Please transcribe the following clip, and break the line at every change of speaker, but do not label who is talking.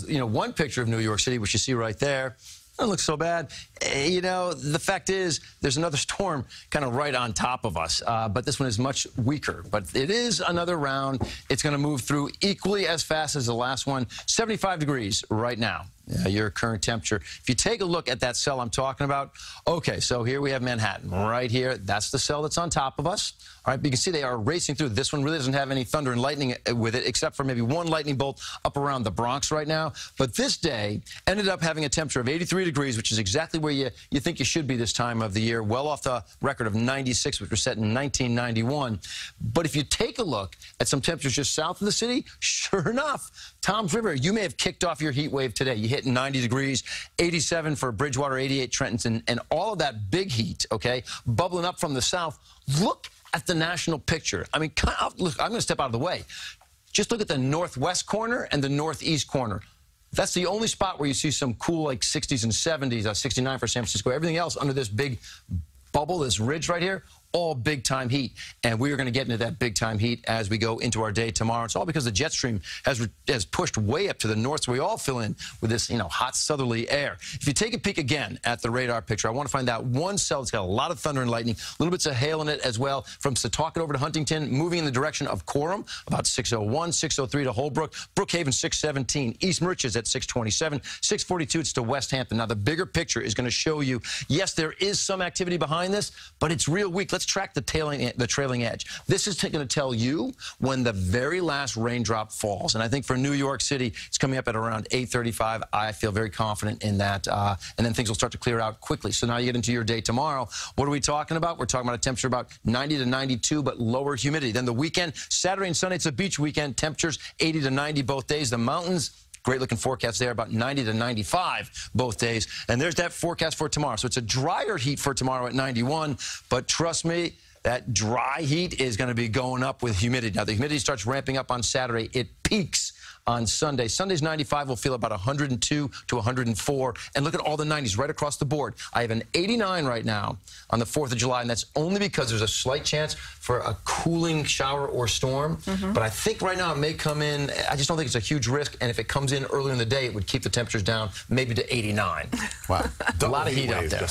one picture of New York City, which you see right there. Doesn't look so bad. The fact is, there's another storm kind of right on top of us, but this one is much weaker. But it is another round. It's going to move through equally as fast as the last one. 75 degrees right now. Your current temperature. If you take a look at that cell I'm talking about, okay, so here we have Manhattan right here. That's the cell that's on top of us. All right, but you can see they are racing through. This one really doesn't have any thunder and lightning with it, except for maybe one lightning bolt up around the Bronx right now. But this day ended up having a temperature of 83 degrees, which is exactly where you think you should be this time of the year, well off the record of 96, which was set in 1991. But if you take a look at some temperatures just south of the city, sure enough, Toms River, you may have kicked off your heat wave today. You hit 90 degrees, 87 for Bridgewater, 88 Trenton, and all of that big heat, okay, bubbling up from the south. Look at the national picture. I mean, look, I'm going to step out of the way. Just look at the northwest corner and the northeast corner. That's the only spot where you see some cool, like 60s and 70s, 69 for San Francisco. Everything else under this big bubble, this ridge right here, all big-time heat. And we are going to get into that big-time heat as we go into our day tomorrow. It's all because the jet stream has pushed way up to the north, so we all fill in with this, hot southerly air. If you take a peek again at the radar picture, I want to find out one cell that's got a lot of thunder and lightning, little bits of hail in it as well, from Setauket over to Huntington, moving in the direction of Coram, about 601, 603 to Holbrook, Brookhaven 617, East Murchis at 627, 642 it's to West Hampton. Now, the bigger picture is going to show you, yes, there is some activity behind this, but it's real weak. Let's track the trailing edge. This is going to tell you when the very last raindrop falls. And I think for New York City, it's coming up at around 8:35. I feel very confident in that. And then things will start to clear out quickly. So now you get into your day tomorrow. What are we talking about? We're talking about a temperature about 90 to 92, but lower humidity. Then the weekend, Saturday and Sunday, it's a beach weekend. Temperatures 80 to 90 both days. The mountains, great-looking forecast there, about 90 to 95 both days. And there's that forecast for tomorrow. So it's a drier heat for tomorrow at 91. But trust me, that dry heat is going to be going up with humidity. Now, the humidity starts ramping up on Saturday. It peaks on Sunday. Sunday's 95 will feel about 102 to 104. And look at all the 90s right across the board. I have an 89 right now on the 4th of July, and that's only because there's a slight chance for a cooling shower or storm. But I think right now it may come in. I just don't think it's a huge risk. And if it comes in earlier in the day, it would keep the temperatures down maybe to 89. Wow. A lot of heat out there.